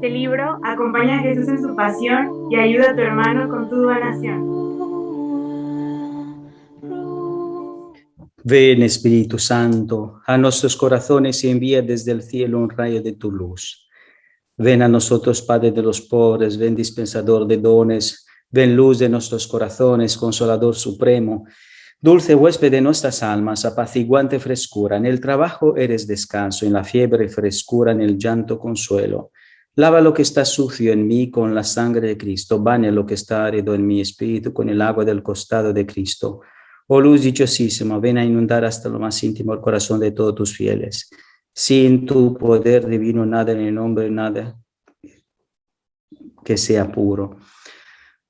este libro, acompaña a Jesús en su pasión y ayuda a tu hermano con tu donación. Ven, Espíritu Santo, a nuestros corazones y envía desde el cielo un rayo de tu luz. Ven a nosotros, Padre de los pobres, ven dispensador de dones, ven luz de nuestros corazones, consolador supremo, dulce huésped de nuestras almas, apaciguante frescura. En el trabajo eres descanso, en la fiebre frescura, en el llanto consuelo. Lava lo que está sucio en mí con la sangre de Cristo, baña lo que está árido en mi espíritu con el agua del costado de Cristo. Oh luz dichosísima, ven a inundar hasta lo más íntimo el corazón de todos tus fieles. Sin tu poder divino nada en el hombre, nada que sea puro.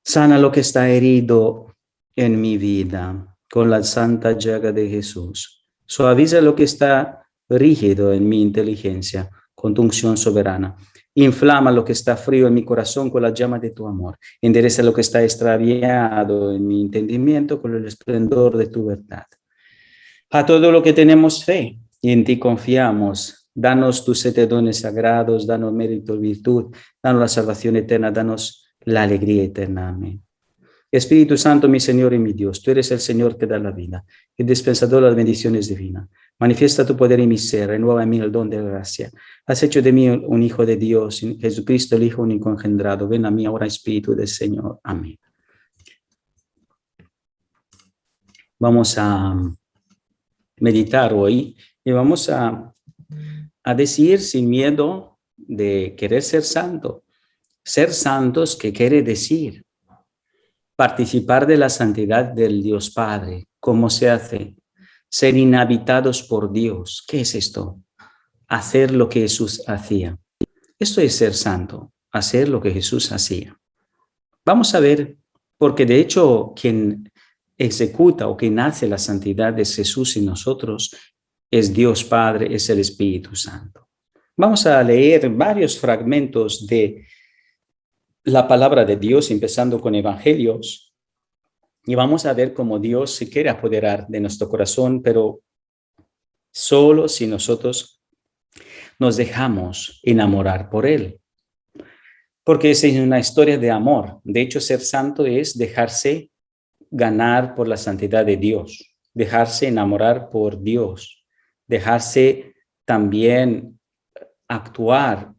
Sana lo que está herido en mi vida con la santa llaga de Jesús. Suaviza lo que está rígido en mi inteligencia con tu unción soberana. Inflama lo que está frío en mi corazón con la llama de tu amor. Endereza lo que está extraviado en mi entendimiento con el esplendor de tu verdad. A todo lo que tenemos fe y en ti confiamos, danos tus 7 dones sagrados, danos mérito y virtud, danos la salvación eterna, danos la alegría eterna. Amén. Espíritu Santo, mi Señor y mi Dios, tú eres el Señor que da la vida, el dispensador de las bendiciones divinas. Manifiesta tu poder en mi ser, renueva en mí el don de la gracia. Has hecho de mí un hijo de Dios, Jesucristo el Hijo único engendrado. Ven a mí ahora, Espíritu del Señor. Amén. Vamos a meditar hoy y vamos a decir sin miedo de querer ser santo. Ser santos, ¿qué quiere decir? Participar de la santidad del Dios Padre. ¿Cómo se hace? Ser inhabitados por Dios. ¿Qué es esto? Hacer lo que Jesús hacía. Esto es ser santo, hacer lo que Jesús hacía. Vamos a ver, porque de hecho quien ejecuta o quien hace la santidad de Jesús en nosotros es Dios Padre, es el Espíritu Santo. Vamos a leer varios fragmentos de la palabra de Dios, empezando con Evangelios, y vamos a ver cómo Dios se quiere apoderar de nuestro corazón, pero solo si nosotros nos dejamos enamorar por Él. Porque esa es una historia de amor. De hecho, ser santo es dejarse ganar por la santidad de Dios, dejarse enamorar por Dios, dejarse también actuar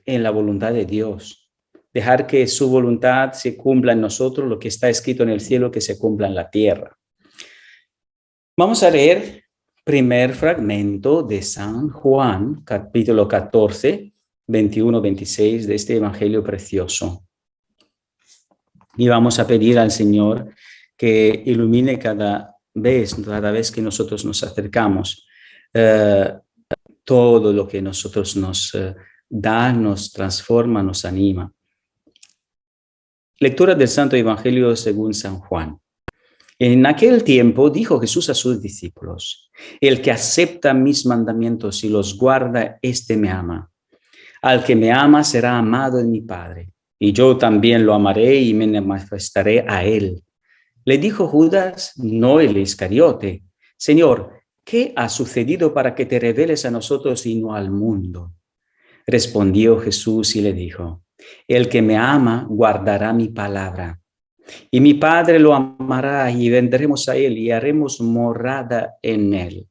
en la voluntad de Dios, dejar que su voluntad se cumpla en nosotros, lo que está escrito en el cielo, que se cumpla en la tierra. Vamos a leer primer fragmento de San Juan, capítulo 14, 21-26 de este evangelio precioso. Y vamos a pedir al Señor que ilumine cada vez que nosotros nos acercamos, todo lo que nosotros nos da, nos transforma, nos anima. Lectura del Santo Evangelio según San Juan. En aquel tiempo dijo Jesús a sus discípulos: el que acepta mis mandamientos y los guarda, éste me ama. Al que me ama será amado en mi Padre, y yo también lo amaré y me manifestaré a él. Le dijo Judas, no el Iscariote: Señor, ¿qué ha sucedido para que te reveles a nosotros y no al mundo? Respondió Jesús y le dijo: el que me ama guardará mi palabra, y mi Padre lo amará y vendremos a él y haremos morada en él.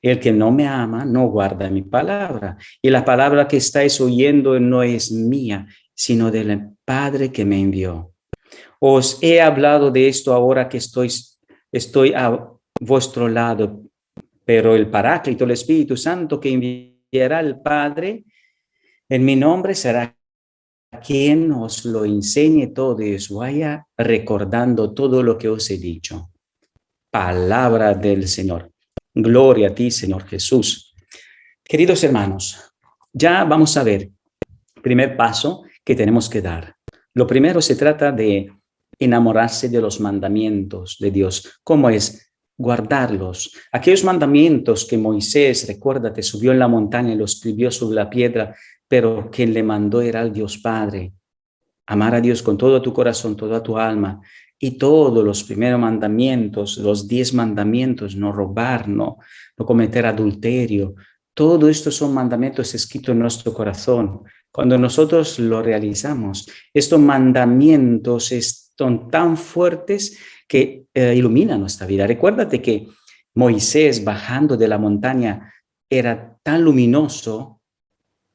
El que no me ama no guarda mi palabra, y la palabra que estáis oyendo no es mía, sino del Padre que me envió. Os he hablado de esto ahora que estoy a vuestro lado, pero el Paráclito, el Espíritu Santo que enviará el Padre en mi nombre, será quien os lo enseñe todo y os vaya recordando todo lo que os he dicho. Palabra del Señor. Gloria a ti, Señor Jesús. Queridos hermanos, ya vamos a ver el primer paso que tenemos que dar. Lo primero se trata de enamorarse de los mandamientos de Dios. ¿Cómo es? Guardarlos. Aquellos mandamientos que Moisés, recuérdate, subió en la montaña y los escribió sobre la piedra, pero quien le mandó era el Dios Padre. Amar a Dios con todo tu corazón, toda tu alma. Y todos los primeros mandamientos, los 10 mandamientos, no robar, no cometer adulterio. Todo esto son mandamientos escritos en nuestro corazón. cuando nosotros lo realizamos. Estos mandamientos son tan fuertes que iluminan nuestra vida. Recuérdate que Moisés bajando de la montaña era tan luminoso,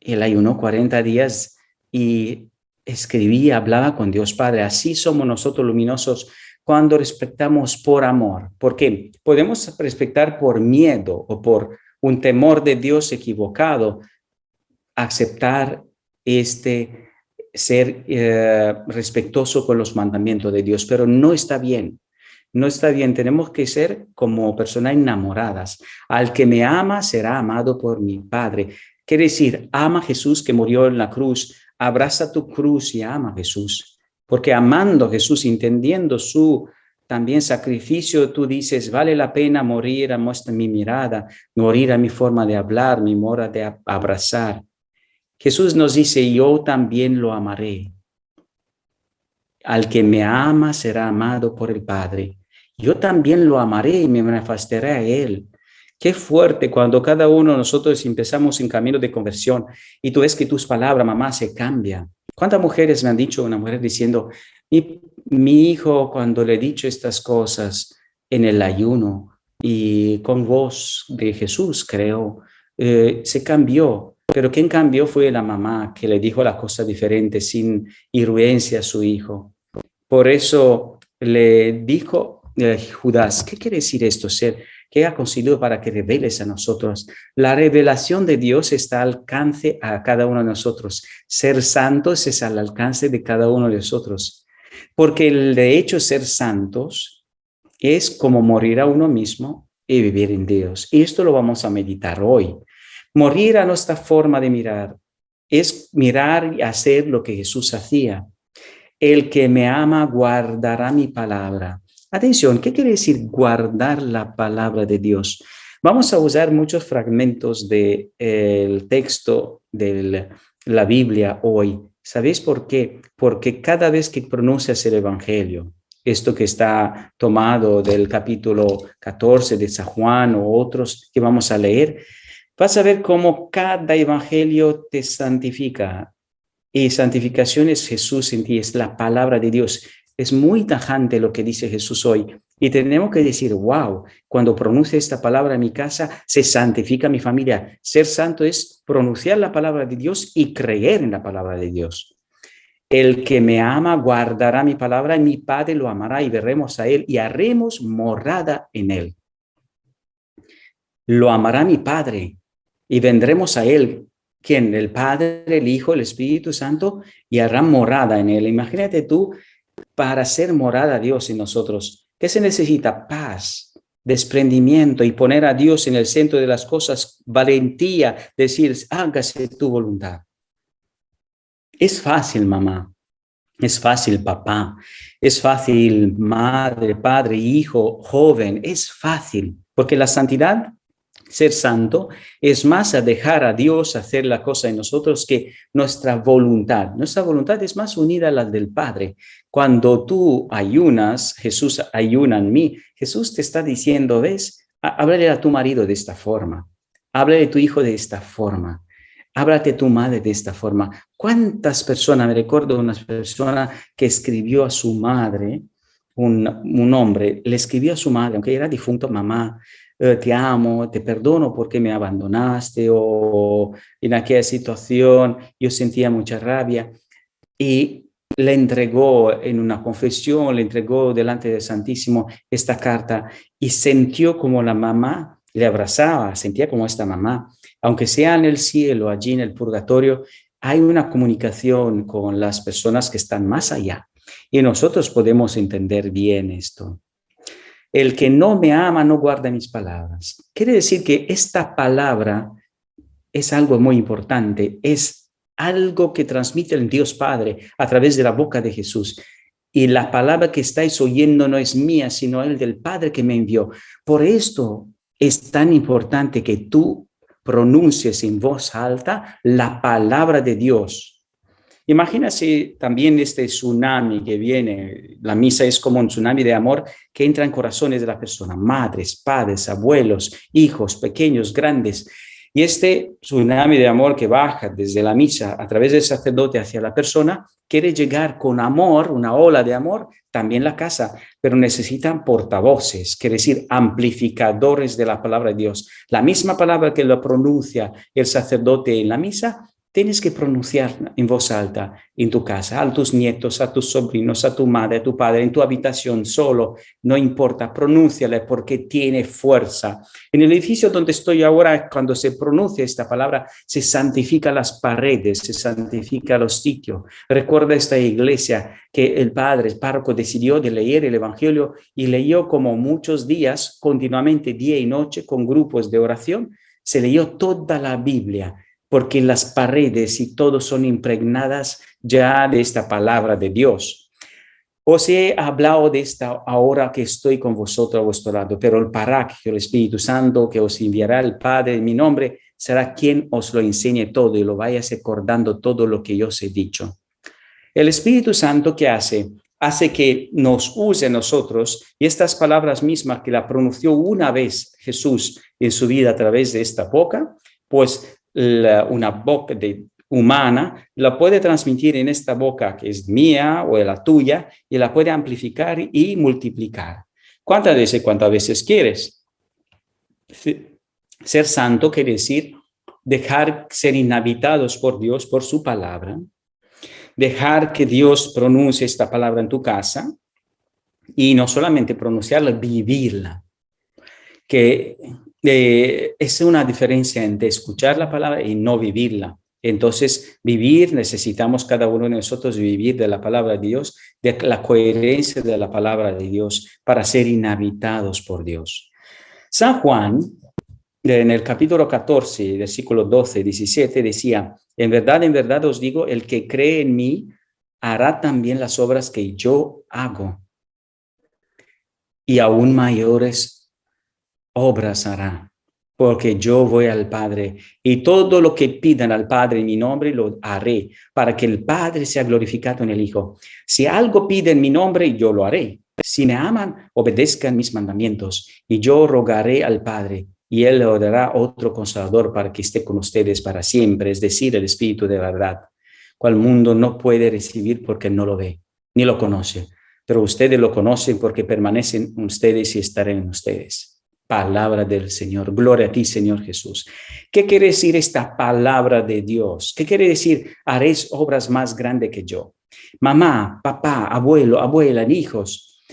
él ayunó 40 días y escribía, hablaba con Dios Padre. Así somos nosotros luminosos cuando respetamos por amor. ¿Por qué? Podemos respetar por miedo o por un temor de Dios equivocado, aceptar ser respetuoso con los mandamientos de Dios, pero no está bien. No está bien, tenemos que ser como personas enamoradas. Al que me ama será amado por mi Padre. Quiere decir, ama a Jesús que murió en la cruz, abraza tu cruz y ama a Jesús. Porque amando a Jesús, entendiendo su también sacrificio, tú dices, vale la pena morir a mi mirada, morir a mi forma de hablar, mi modo de abrazar. Jesús nos dice, yo también lo amaré. Al que me ama será amado por el Padre. Yo también lo amaré y me manifestaré a él. Qué fuerte cuando cada uno de nosotros empezamos en camino de conversión y tú ves que tus palabras, mamá, se cambian. ¿Cuántas mujeres me han dicho, una mujer diciendo, mi hijo cuando le he dicho estas cosas en el ayuno y con voz de Jesús, creo, se cambió? Pero quien cambió fue la mamá que le dijo las cosas diferentes sin irruencia a su hijo. Por eso le dijo Judas, ¿qué quiere decir esto? ¿Qué ha conseguido para que reveles a nosotros? La revelación de Dios está al alcance a cada uno de nosotros. Ser santos es al alcance de cada uno de nosotros. Porque el de hecho ser santos es como morir a uno mismo y vivir en Dios. Y esto lo vamos a meditar hoy. Morir a nuestra forma de mirar es mirar y hacer lo que Jesús hacía. El que me ama guardará mi palabra. Atención, ¿qué quiere decir guardar la palabra de Dios? Vamos a usar muchos fragmentos del texto de la Biblia hoy. ¿Sabéis por qué? Porque cada vez que pronuncias el Evangelio, esto que está tomado del capítulo 14 de San Juan o otros que vamos a leer, vas a ver cómo cada evangelio te santifica. Y santificación es Jesús en ti, es la palabra de Dios. Es muy tajante lo que dice Jesús hoy. Y tenemos que decir, wow, cuando pronuncie esta palabra en mi casa, se santifica mi familia. Ser santo es pronunciar la palabra de Dios y creer en la palabra de Dios. El que me ama guardará mi palabra y mi Padre lo amará y veremos a él y haremos morada en él. Lo amará mi Padre y vendremos a él. ¿Quién? El Padre, el Hijo, el Espíritu Santo y hará morada en él. Imagínate tú, para hacer morada a Dios en nosotros, ¿qué se necesita? Paz, desprendimiento y poner a Dios en el centro de las cosas, valentía, decir, hágase tu voluntad. Es fácil, mamá, es fácil, papá, es fácil, madre, padre, hijo, joven, es fácil, porque la santidad, ser santo, es más a dejar a Dios hacer la cosa en nosotros que nuestra voluntad. Nuestra voluntad es más unida a la del Padre. Cuando tú ayunas, Jesús ayuna en mí, Jesús te está diciendo, ¿ves? Háblale a tu marido de esta forma, háblale a tu hijo de esta forma, háblate a tu madre de esta forma. ¿Cuántas personas? Me recuerdo de una persona que escribió a su madre, un hombre, le escribió a su madre, aunque era difunto, mamá, te amo, te perdono porque me abandonaste o en aquella situación yo sentía mucha rabia. Y le entregó en una confesión, le entregó delante del Santísimo esta carta y sintió como la mamá le abrazaba, sentía como esta mamá. Aunque sea en el cielo, allí en el purgatorio, hay una comunicación con las personas que están más allá. Y nosotros podemos entender bien esto. El que no me ama no guarda mis palabras. Quiere decir que esta palabra es algo muy importante, es algo que transmite el Dios Padre a través de la boca de Jesús. Y la palabra que estáis oyendo no es mía, sino el del Padre que me envió. Por esto es tan importante que tú pronuncies en voz alta la palabra de Dios. Imagínate también este tsunami que viene. La misa es como un tsunami de amor que entra en corazones de la persona, madres, padres, abuelos, hijos, pequeños, grandes. Y este tsunami de amor que baja desde la misa a través del sacerdote hacia la persona quiere llegar con amor, una ola de amor, también la casa, pero necesitan portavoces, quiere decir amplificadores de la palabra de Dios. La misma palabra que lo pronuncia el sacerdote en la misa, tienes que pronunciar en voz alta en tu casa, a tus nietos, a tus sobrinos, a tu madre, a tu padre, en tu habitación solo, no importa, pronúnciala porque tiene fuerza. En el edificio donde estoy ahora, cuando se pronuncia esta palabra, se santifican las paredes, se santifica los sitios. Recuerda esta iglesia que el párroco decidió de leer el Evangelio y leyó como muchos días, continuamente, día y noche, con grupos de oración, se leyó toda la Biblia, porque las paredes y todo son impregnadas ya de esta palabra de Dios. Os he hablado de esta ahora que estoy con vosotros a vuestro lado, pero el Paráclito, el Espíritu Santo que os enviará el Padre en mi nombre, será quien os lo enseñe todo y lo vayas recordando todo lo que yo os he dicho. El Espíritu Santo, ¿qué hace? Hace que nos use a nosotros, y estas palabras mismas que la pronunció una vez Jesús en su vida a través de esta boca, pues una boca humana la puede transmitir en esta boca que es mía o la tuya y la puede amplificar y multiplicar. ¿Cuántas veces quieres? Ser santo quiere decir dejar ser inhabitados por Dios, por su palabra, dejar que Dios pronuncie esta palabra en tu casa y no solamente pronunciarla, vivirla. Que es una diferencia entre escuchar la palabra y no vivirla. Entonces, vivir, necesitamos cada uno de nosotros vivir de la palabra de Dios, de la coherencia de la palabra de Dios para ser inhabitados por Dios. San Juan, en el capítulo 14, versículos 12 y 17, decía, en verdad os digo, el que cree en mí hará también las obras que yo hago, y aún mayores obras hará, porque yo voy al Padre, y todo lo que pidan al Padre en mi nombre lo haré, para que el Padre sea glorificado en el Hijo. Si algo pide en mi nombre, yo lo haré. Si me aman, obedezcan mis mandamientos, y yo rogaré al Padre, y Él le dará otro Consolador para que esté con ustedes para siempre, es decir, el Espíritu de verdad, cual mundo no puede recibir porque no lo ve, ni lo conoce, pero ustedes lo conocen porque permanecen en ustedes y estarán en ustedes. Palabra del Señor. Gloria a ti, Señor Jesús. ¿Qué quiere decir esta palabra de Dios? ¿Qué quiere decir? Haréis obras más grandes que yo. Mamá, papá, abuelo, abuela, hijos.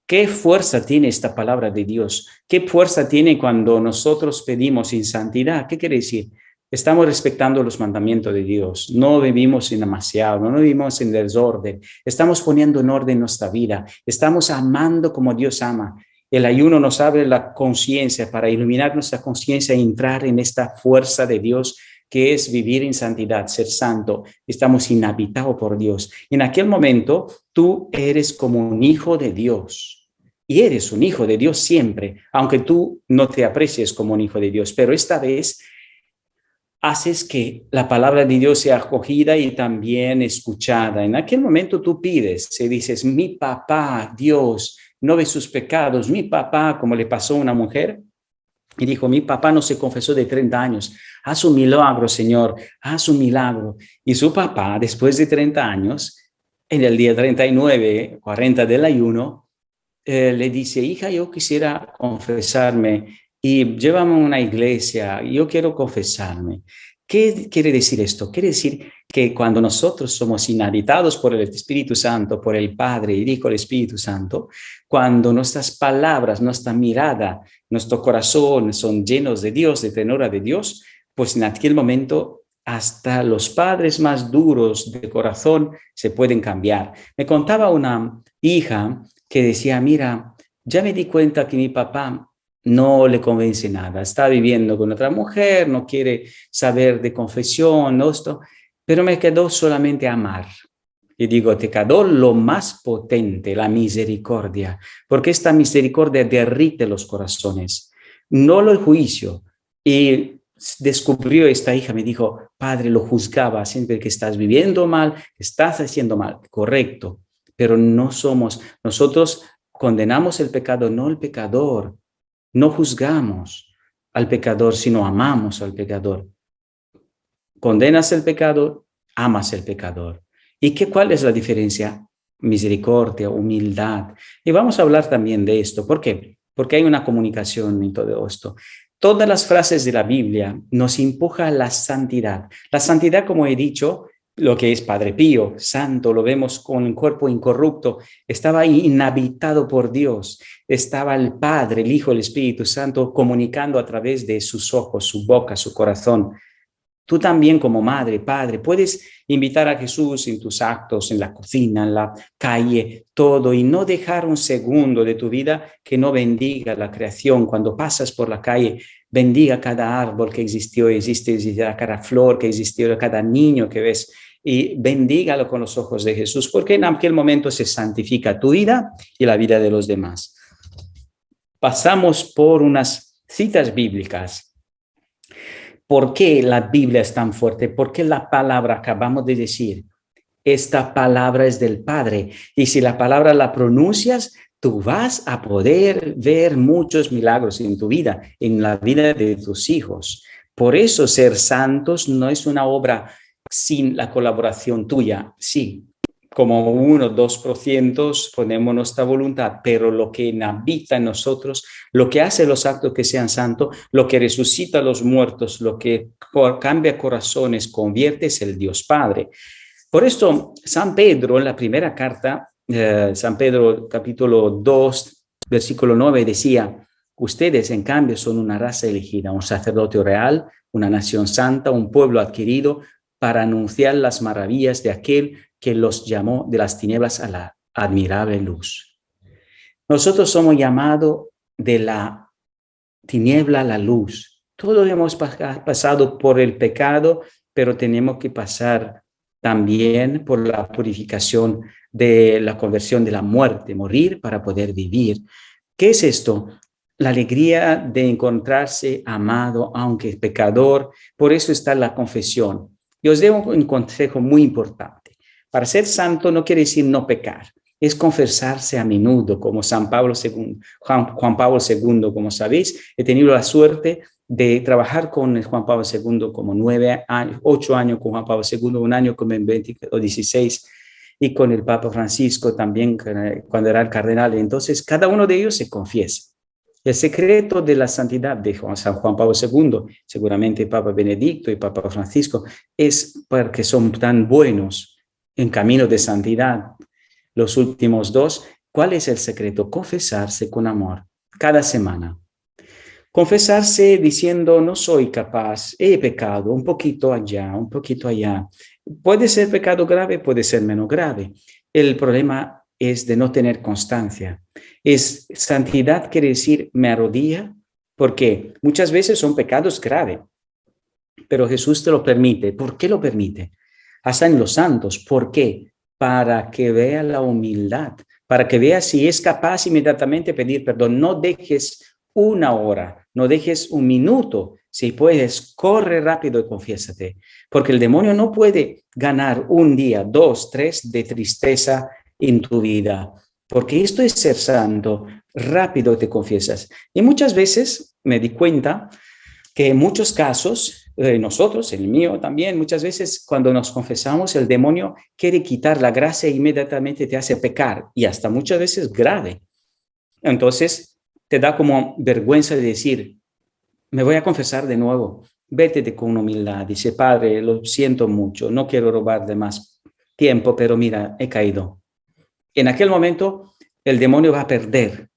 ¿Qué fuerza tiene esta palabra de Dios? ¿Qué fuerza tiene cuando nosotros pedimos en santidad? ¿Qué quiere decir? Estamos respetando los mandamientos de Dios. No vivimos en demasiado, no vivimos en desorden. Estamos poniendo en orden nuestra vida. Estamos amando como Dios ama. El ayuno nos abre la conciencia para iluminar nuestra conciencia y entrar en esta fuerza de Dios que es vivir en santidad, ser santo. Estamos inhabitados por Dios. En aquel momento, tú eres como un hijo de Dios. Y eres un hijo de Dios siempre, aunque tú no te aprecies como un hijo de Dios. Pero esta vez haces que la palabra de Dios sea acogida y también escuchada. En aquel momento tú pides, se dices, mi papá, Dios, no ve sus pecados. Mi papá, como le pasó a una mujer, y dijo, mi papá no se confesó de 30 años. Haz un milagro, Señor, haz un milagro. Y su papá, después de 30 años, en el día 39, 40 del ayuno, le dice, hija, yo quisiera confesarme y llévame a una iglesia, yo quiero confesarme. ¿Qué quiere decir esto? Quiere decir que cuando nosotros somos inhabitados por el Espíritu Santo, por el Padre y Hijo, el Espíritu Santo, cuando nuestras palabras, nuestra mirada, nuestro corazón son llenos de Dios, de ternura de Dios, pues en aquel momento hasta los padres más duros de corazón se pueden cambiar. Me contaba una hija que decía, mira, ya me di cuenta que mi papá no le convence nada, está viviendo con otra mujer, no quiere saber de confesión, no esto, pero me quedó solamente amar. Y digo, te quedó lo más potente, la misericordia, porque esta misericordia derrite los corazones, no el juicio. Y descubrió esta hija, me dijo, padre, lo juzgaba siempre que estás viviendo mal, estás haciendo mal, correcto, pero no somos, nosotros condenamos el pecado, no el pecador. No juzgamos, al pecador, sino amamos al pecador. Condenas el pecado, amas el pecador. ¿Y cuál es la diferencia? Misericordia, humildad. Y vamos a hablar también de esto. ¿Por qué? Porque hay una comunicación en todo esto. Todas las frases de la Biblia nos empujan a la santidad. La santidad, como he dicho, lo que es Padre Pío, santo, lo vemos con un cuerpo incorrupto, estaba inhabitado por Dios, estaba el Padre, el Hijo, el Espíritu Santo comunicando a través de sus ojos, su boca, su corazón. Tú también como madre, padre, puedes invitar a Jesús en tus actos, en la cocina, en la calle, todo, y no dejar un segundo de tu vida que no bendiga la creación. Cuando pasas por la calle, bendiga cada árbol que existe cada flor que existió, cada niño que ves, y bendígalo con los ojos de Jesús, porque en aquel momento se santifica tu vida y la vida de los demás. Pasamos por unas citas bíblicas. ¿Por qué la Biblia es tan fuerte? ¿Por qué la palabra, acabamos de decir, esta palabra es del Padre? Y si la palabra la pronuncias, tú vas a poder ver muchos milagros en tu vida, en la vida de tus hijos. Por eso ser santos no es una obra sin la colaboración tuya. Sí, como 1 o 2% ponemos nuestra voluntad, pero lo que habita en nosotros, lo que hace los actos que sean santos, lo que resucita a los muertos, lo que cambia corazones, convierte, es el Dios Padre. Por esto, San Pedro, en la primera carta, San Pedro capítulo 2, versículo 9, decía: ustedes, en cambio, son una raza elegida, un sacerdote real, una nación santa, un pueblo adquirido, para anunciar las maravillas de aquel que los llamó de las tinieblas a la admirable luz. Nosotros somos llamados de la tiniebla a la luz. Todos hemos pasado por el pecado, pero tenemos que pasar también por la purificación de la conversión de la muerte, morir para poder vivir. ¿Qué es esto? La alegría de encontrarse amado, aunque pecador. Por eso está la confesión. Y os doy un consejo muy importante. Para ser santo no quiere decir no pecar, es confesarse a menudo, como Juan Pablo II, como sabéis. He tenido la suerte de trabajar con Juan Pablo II como 8 años con Juan Pablo II, 1 año con Benedicto XVI, y con el Papa Francisco también cuando era el cardenal. Entonces, cada uno de ellos se confiesa. El secreto de la santidad de San Juan Pablo II, seguramente Papa Benedicto y Papa Francisco, es porque son tan buenos en camino de santidad. Los últimos 2, ¿cuál es el secreto? Confesarse con amor cada semana. Confesarse diciendo: no soy capaz, he pecado, un poquito allá, un poquito allá. Puede ser pecado grave, puede ser menos grave. El problema es de no tener constancia. Santidad quiere decir me arrodilla, porque muchas veces son pecados graves, pero Jesús te lo permite. ¿Por qué lo permite? Hasta en los santos. ¿Por qué? Para que vea la humildad, para que vea si es capaz inmediatamente pedir perdón. No dejes 1 hora, no dejes 1 minuto. Si puedes, corre rápido y confiésate, porque el demonio no puede ganar 1 día, 2, 3 de tristeza en tu vida, porque esto es ser santo. Rápido te confiesas. Y muchas veces me di cuenta que en muchos casos, nosotros, el mío también, muchas veces cuando nos confesamos, el demonio quiere quitar la gracia e inmediatamente te hace pecar, y hasta muchas veces grave. Entonces te da como vergüenza de decir: me voy a confesar de nuevo. Vete con humildad, dice: Padre, lo siento mucho, no quiero robar de más tiempo, pero mira, he caído. En aquel momento el demonio va a perder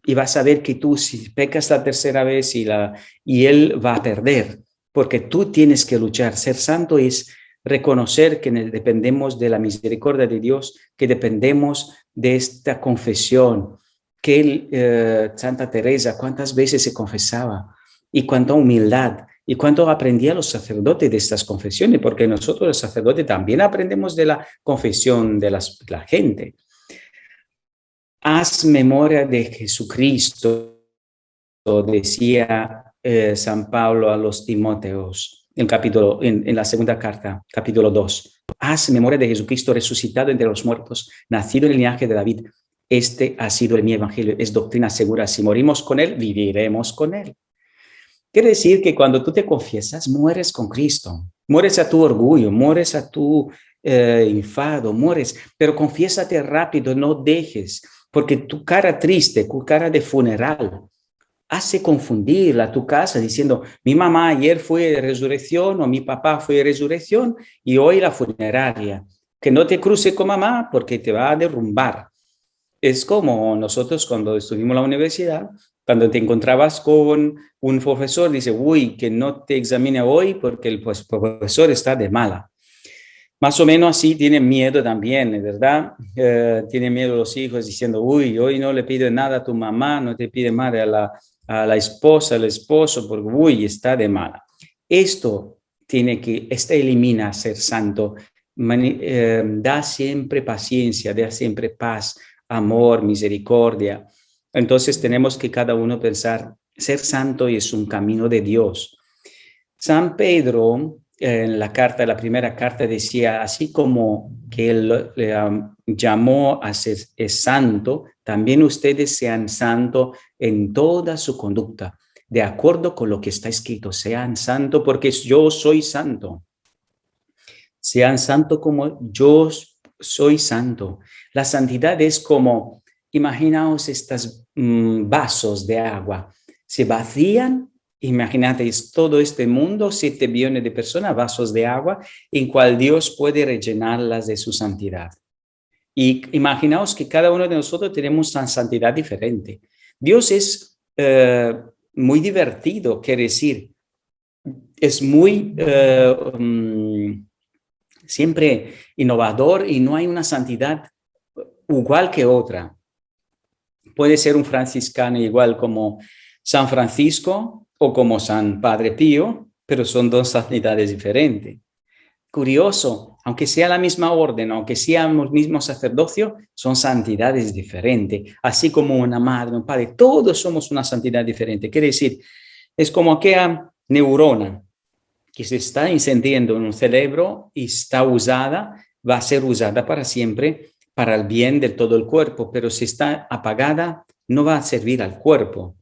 y va a saber que tú, si pecas la tercera vez, y él va a perder, porque tú tienes que luchar. Ser santo es reconocer que dependemos de la misericordia de Dios, que dependemos de esta confesión, que Santa Teresa cuántas veces se confesaba, y cuánta humildad, y cuánto aprendía los sacerdotes de estas confesiones, porque nosotros los sacerdotes también aprendemos de la confesión de la gente. Haz memoria de Jesucristo, decía San Pablo a los Timoteos en la segunda carta, capítulo 2. Haz memoria de Jesucristo resucitado entre los muertos, nacido en el linaje de David. Este ha sido mi evangelio, es doctrina segura. Si morimos con él, viviremos con él. Quiere decir que cuando tú te confiesas, mueres con Cristo, mueres a tu orgullo, mueres a tu enfado, mueres, pero confiésate rápido, no dejes, porque tu cara triste, tu cara de funeral, hace confundir a tu casa diciendo, mi mamá ayer fue de resurrección o mi papá fue de resurrección y hoy la funeraria. Que no te cruce con mamá porque te va a derrumbar. Es como nosotros cuando estuvimos en la universidad, cuando te encontrabas con un profesor, dice, uy, que no te examine hoy porque el profesor está de mala. Más o menos así tienen miedo también, ¿verdad? Tienen miedo los hijos diciendo, uy, hoy no le pide nada a tu mamá, no te pide nada a la esposa, al esposo, porque, uy, está de mala. Esto elimina ser santo, da siempre paciencia, da siempre paz, amor, misericordia. Entonces tenemos que cada uno pensar, ser santo es un camino de Dios. San Pedro, en la primera carta decía, así como que él llamó a ser santo, también ustedes sean santos en toda su conducta, de acuerdo con lo que está escrito, sean santos porque yo soy santo. Sean santos como yo soy santo. La santidad es como, imaginaos estos vasos de agua, se vacían. Imagínate, es todo este mundo, 7 billones de personas, vasos de agua, en cual Dios puede rellenarlas de su santidad. Y imaginaos que cada uno de nosotros tenemos una santidad diferente. Dios es muy divertido, quiere decir, es muy siempre innovador y no hay una santidad igual que otra. Puede ser un franciscano igual como San Francisco o como San Padre Pío, pero son dos santidades diferentes. Curioso, aunque sea la misma orden, aunque seamos el mismo sacerdocio, son santidades diferentes. Así como una madre, un padre, todos somos una santidad diferente. Quiere decir, es como aquella neurona que se está encendiendo en un cerebro y está usada, va a ser usada para siempre para el bien de todo el cuerpo, pero si está apagada, no va a servir al cuerpo.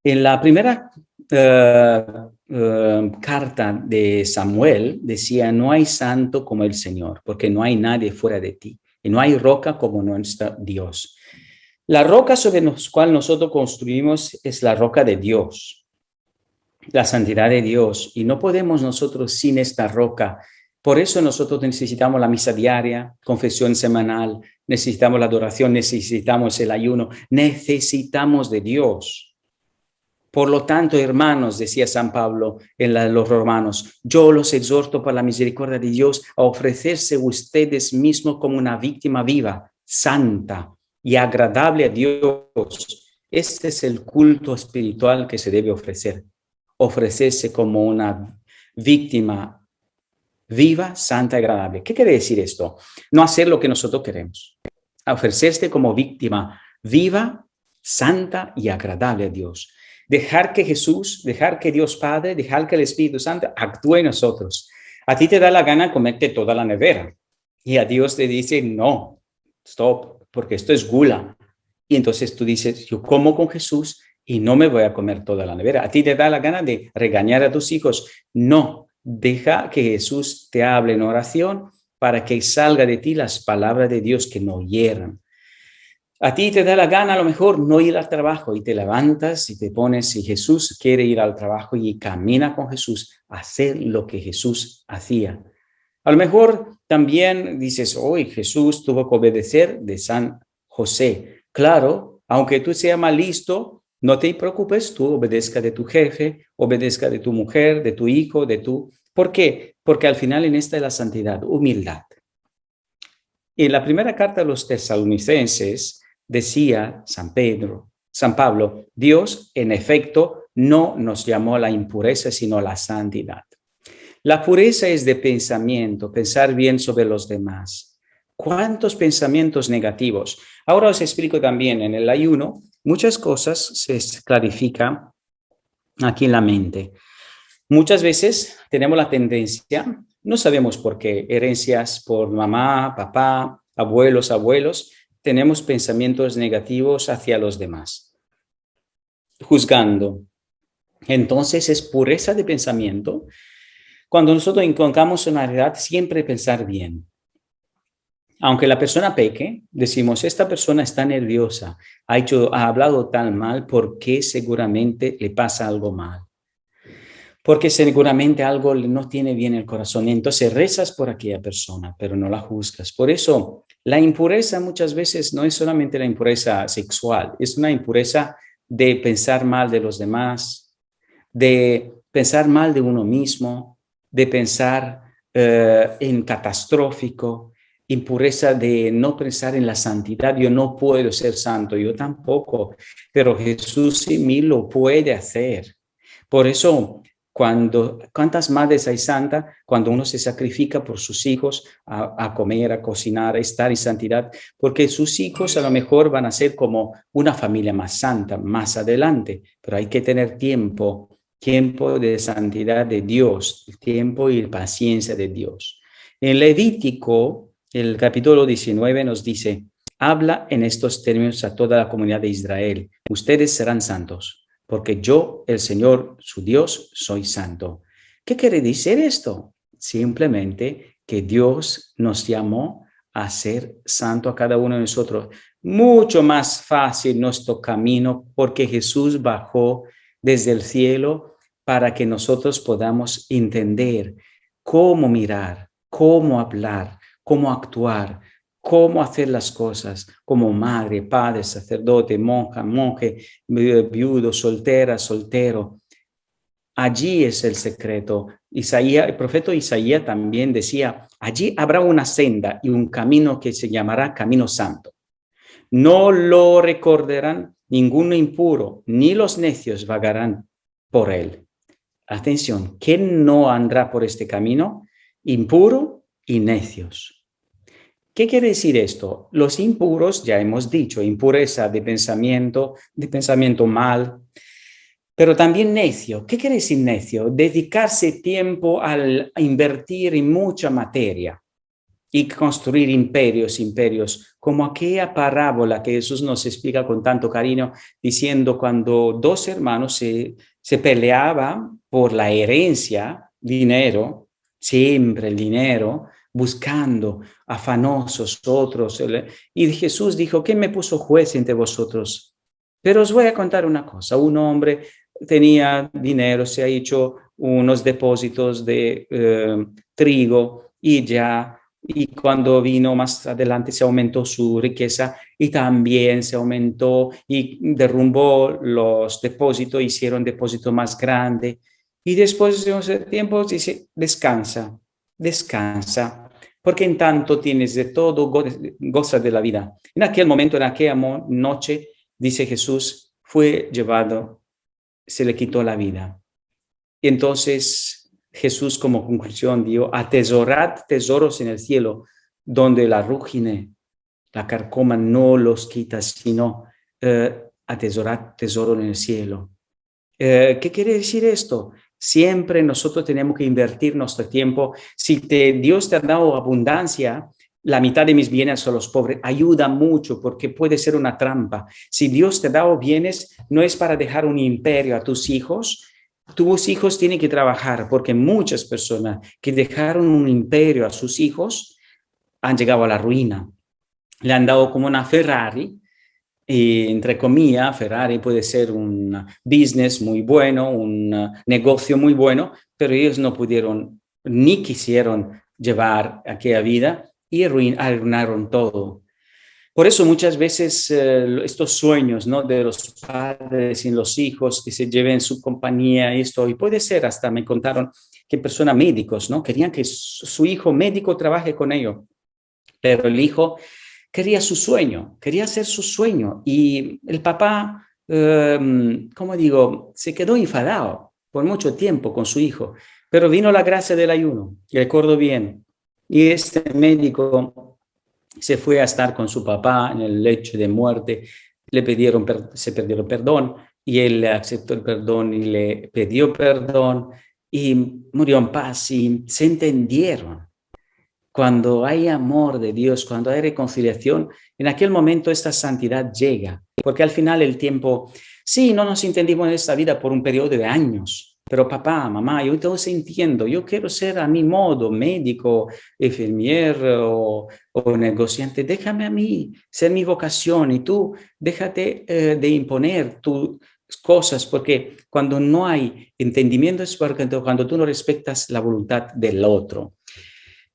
En la primera carta de Samuel decía, no hay santo como el Señor, porque no hay nadie fuera de ti, y no hay roca como nuestro Dios. La roca sobre la cual nosotros construimos es la roca de Dios, la santidad de Dios, y no podemos nosotros sin esta roca. Por eso nosotros necesitamos la misa diaria, confesión semanal, necesitamos la adoración, necesitamos el ayuno, necesitamos de Dios. Por lo tanto, hermanos, decía San Pablo en los Romanos, yo los exhorto por la misericordia de Dios a ofrecerse ustedes mismos como una víctima viva, santa y agradable a Dios. Este es el culto espiritual que se debe ofrecer. Ofrecerse como una víctima viva, santa y agradable. ¿Qué quiere decir esto? No hacer lo que nosotros queremos. Ofrecerse como víctima viva, santa y agradable a Dios. Dejar que Jesús, dejar que Dios Padre, dejar que el Espíritu Santo actúe en nosotros. A ti te da la gana comerte toda la nevera y a Dios te dice, no, stop, porque esto es gula. Y entonces tú dices, yo como con Jesús y no me voy a comer toda la nevera. A ti te da la gana de regañar a tus hijos. No, deja que Jesús te hable en oración para que salga de ti las palabras de Dios que no hieran. A ti te da la gana a lo mejor no ir al trabajo y te levantas y te pones, si Jesús quiere ir al trabajo y camina con Jesús, hacer lo que Jesús hacía. A lo mejor también dices, hoy Jesús tuvo que obedecer de San José. Claro, aunque tú seas más listo, no te preocupes, tú obedezca de tu jefe, obedezca de tu mujer, de tu hijo, de tu... ¿Por qué? Porque al final en esta es la santidad, humildad. En la primera carta a los tesalonicenses, decía San Pablo, Dios en efecto no nos llamó a la impureza, sino a la santidad. La pureza es de pensamiento, pensar bien sobre los demás. ¿Cuántos pensamientos negativos? Ahora os explico también en el ayuno, muchas cosas se clarifican aquí en la mente. Muchas veces tenemos la tendencia, no sabemos por qué, herencias por mamá, papá, abuelos, tenemos pensamientos negativos hacia los demás, juzgando, Entonces es pureza de pensamiento. Cuando nosotros encontramos una realidad, siempre pensar bien. Aunque la persona peque, decimos, esta persona está nerviosa, ha hablado tan mal porque seguramente le pasa algo mal. Porque seguramente algo no tiene bien el corazón. Y entonces rezas por aquella persona, pero no la juzgas. Por eso, la impureza muchas veces no es solamente la impureza sexual, es una impureza de pensar mal de los demás, de pensar mal de uno mismo, de pensar en catastrófico, impureza de no pensar en la santidad. Yo no puedo ser santo, yo tampoco, pero Jesús en mí lo puede hacer. Por eso, ¿cuántas madres hay santas cuando uno se sacrifica por sus hijos a comer, a cocinar, a estar en santidad? Porque sus hijos a lo mejor van a ser como una familia más santa más adelante, pero hay que tener tiempo de santidad de Dios, el tiempo y paciencia de Dios. En Levítico, el capítulo 19 nos dice, habla en estos términos a toda la comunidad de Israel, ustedes serán santos, porque yo, el Señor, su Dios, soy santo. ¿Qué quiere decir esto? Simplemente que Dios nos llamó a ser santo a cada uno de nosotros. Mucho más fácil nuestro camino porque Jesús bajó desde el cielo para que nosotros podamos entender cómo mirar, cómo hablar, cómo actuar, cómo hacer las cosas como madre, padre, sacerdote, monja, monje, viudo, soltera, soltero. Allí es el secreto. Isaías, el profeta Isaías también decía, allí habrá una senda y un camino que se llamará Camino Santo. No lo recordarán ninguno impuro, ni los necios vagarán por él. Atención, ¿quién no andará por este camino? Impuro y necios. ¿Qué quiere decir esto? Los impuros, ya hemos dicho, impureza de pensamiento mal, pero también necio. ¿Qué quiere decir necio? Dedicarse tiempo a invertir en mucha materia y construir imperios, como aquella parábola que Jesús nos explica con tanto cariño, diciendo cuando dos hermanos se peleaban por la herencia, dinero, siempre el dinero, buscando, afanosos otros. Y Jesús dijo, ¿quién me puso juez entre vosotros? Pero os voy a contar una cosa, un hombre tenía dinero, se ha hecho unos depósitos de trigo y cuando vino más adelante se aumentó su riqueza y también se aumentó y derrumbó los depósitos, hicieron depósito más grande y después de un tiempo dice, descansa, porque en tanto tienes de todo, goza de la vida. En aquel momento, en aquella noche, dice Jesús, fue llevado, se le quitó la vida. Y entonces Jesús como conclusión dijo, atesorad tesoros en el cielo, donde la rúgine, la carcoma no los quita, sino atesorad tesoro en el cielo. ¿Qué quiere decir esto? Siempre nosotros tenemos que invertir nuestro tiempo. Si Dios te ha dado abundancia, la mitad de mis bienes son los pobres, ayuda mucho porque puede ser una trampa. Si Dios te ha dado bienes, no es para dejar un imperio a tus hijos. Tus hijos tienen que trabajar porque muchas personas que dejaron un imperio a sus hijos han llegado a la ruina. Le han dado como una Ferrari, y entre comillas, Ferrari puede ser un business muy bueno, un negocio muy bueno, pero ellos no pudieron ni quisieron llevar aquella vida y arruinaron todo. Por eso muchas veces estos sueños, ¿no?, de los padres y los hijos que se lleven su compañía, esto, y puede ser hasta, me contaron que personas médicos, ¿no?, querían que su hijo médico trabaje con ellos, pero el hijo quería su sueño, quería hacer su sueño, y el papá, como digo, se quedó enfadado por mucho tiempo con su hijo, pero vino la gracia del ayuno, recuerdo bien, y este médico se fue a estar con su papá en el lecho de muerte, se pidieron perdón y él aceptó el perdón y le pidió perdón y murió en paz y se entendieron. Cuando hay amor de Dios, cuando hay reconciliación, en aquel momento esta santidad llega, porque al final el tiempo Sí, no nos entendimos en esta vida por un periodo de años, pero papá, mamá, yo te entiendo, yo quiero ser a mi modo, médico, enfermero o negociante, déjame a mí ser mi vocación y tú déjate de imponer tus cosas, porque cuando no hay entendimiento es porque cuando tú no respetas la voluntad del otro.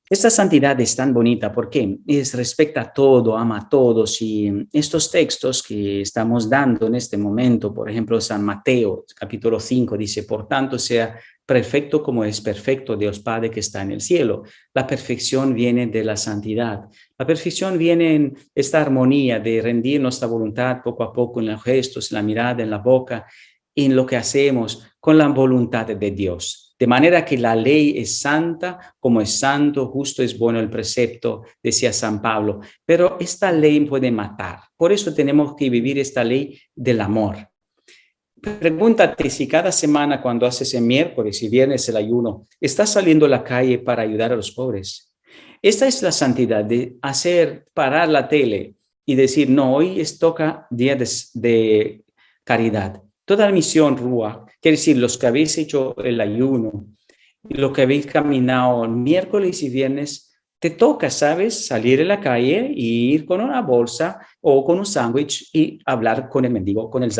Esta santidad es tan bonita porque respecta a todo, ama a todos y estos textos que estamos dando en este momento, por ejemplo, San Mateo, capítulo 5, dice, por tanto, sea perfecto como es perfecto Dios Padre que está en el cielo. La perfección viene de la santidad. La perfección viene en esta armonía de rendir nuestra voluntad poco a poco en los gestos, en la mirada, en la boca, en lo que hacemos con la voluntad de Dios. De manera que la ley es santa, como es santo, justo es bueno el precepto, decía San Pablo. Pero esta ley puede matar. Por eso tenemos que vivir esta ley del amor. Pregúntate si cada semana cuando haces el miércoles y viernes el ayuno, estás saliendo a la calle para ayudar a los pobres. Esta es la santidad de parar la tele y decir, no, hoy toca día de caridad. Toda la misión Rúa, quiere decir, los que habéis hecho el ayuno, los que habéis caminado miércoles y viernes, te toca, ¿sabes? Salir a la calle y ir con una bolsa o con un sándwich y hablar con el mendigo, con el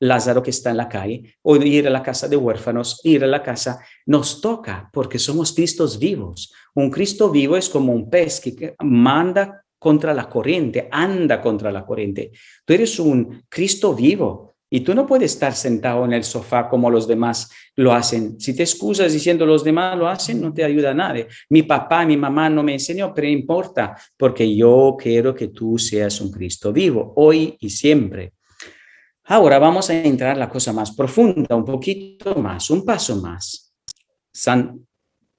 Lázaro que está en la calle, o ir a la casa de huérfanos, ir a la casa. Nos toca porque somos Cristos vivos. Un Cristo vivo es como un pez que manda contra la corriente, anda contra la corriente. Tú eres un Cristo vivo. Y tú no puedes estar sentado en el sofá como los demás lo hacen. Si te excusas diciendo los demás lo hacen, no te ayuda a nadie. Mi papá, mi mamá no me enseñó, pero importa, porque yo quiero que tú seas un Cristo vivo, hoy y siempre. Ahora vamos a entrar en la cosa más profunda, un poquito más, un paso más. San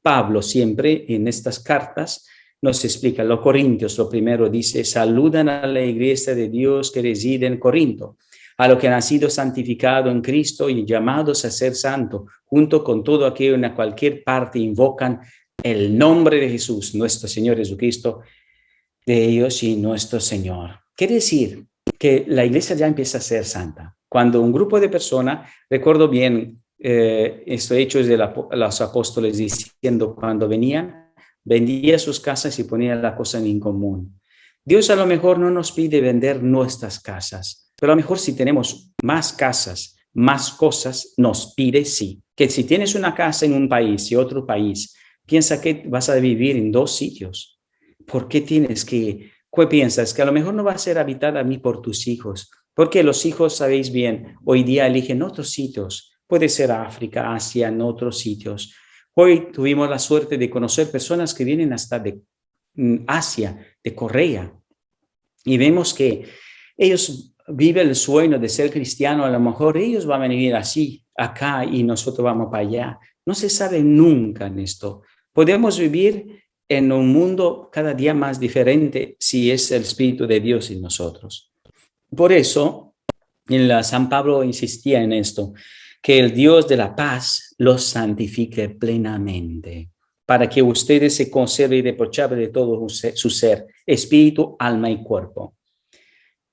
Pablo siempre en estas cartas nos explica, los Corintios, lo primero dice, saludan a la iglesia de Dios que reside en Corinto, a lo que han sido santificado en Cristo y llamados a ser santo, junto con todo aquello en cualquier parte invocan el nombre de Jesús, nuestro Señor Jesucristo, de ellos y nuestro Señor. Quiere decir que la iglesia ya empieza a ser santa. Cuando un grupo de personas, recuerdo bien estos hechos de los apóstoles diciendo cuando venían, vendía sus casas y ponía la cosa en común. Dios a lo mejor no nos pide vender nuestras casas, pero a lo mejor si tenemos más casas, más cosas, nos pide sí. Que si tienes una casa en un país y otro país, piensa que vas a vivir en dos sitios. ¿Por qué tienes que? ¿Qué piensas? Que a lo mejor no va a ser habitada a mí por tus hijos. Porque los hijos, sabéis bien, hoy día eligen otros sitios. Puede ser África, Asia, en otros sitios. Hoy tuvimos la suerte de conocer personas que vienen hasta de Asia, de Corea. Y vemos que ellos viven el sueño de ser cristiano. A lo mejor ellos van a venir así, acá, y nosotros vamos para allá. No se sabe nunca en esto. Podemos vivir en un mundo cada día más diferente si es el Espíritu de Dios en nosotros. Por eso, San Pablo insistía en esto, que el Dios de la paz los santifique plenamente, para que ustedes se conserven irreprochables de todo su ser, espíritu, alma y cuerpo,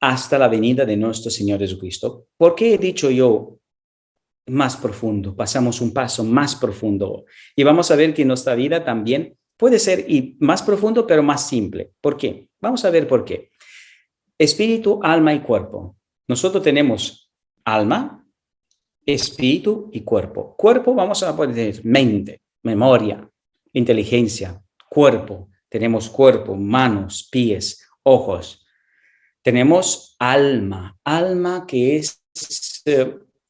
hasta la venida de nuestro Señor Jesucristo. ¿Por qué he dicho yo más profundo? Pasamos un paso más profundo y vamos a ver que nuestra vida también puede ser más profundo, pero más simple. ¿Por qué? Vamos a ver por qué. Espíritu, alma y cuerpo. Nosotros tenemos alma, espíritu y cuerpo. Cuerpo vamos a poder decir mente, memoria, inteligencia, cuerpo. Tenemos cuerpo, manos, pies, ojos. Tenemos alma, alma que es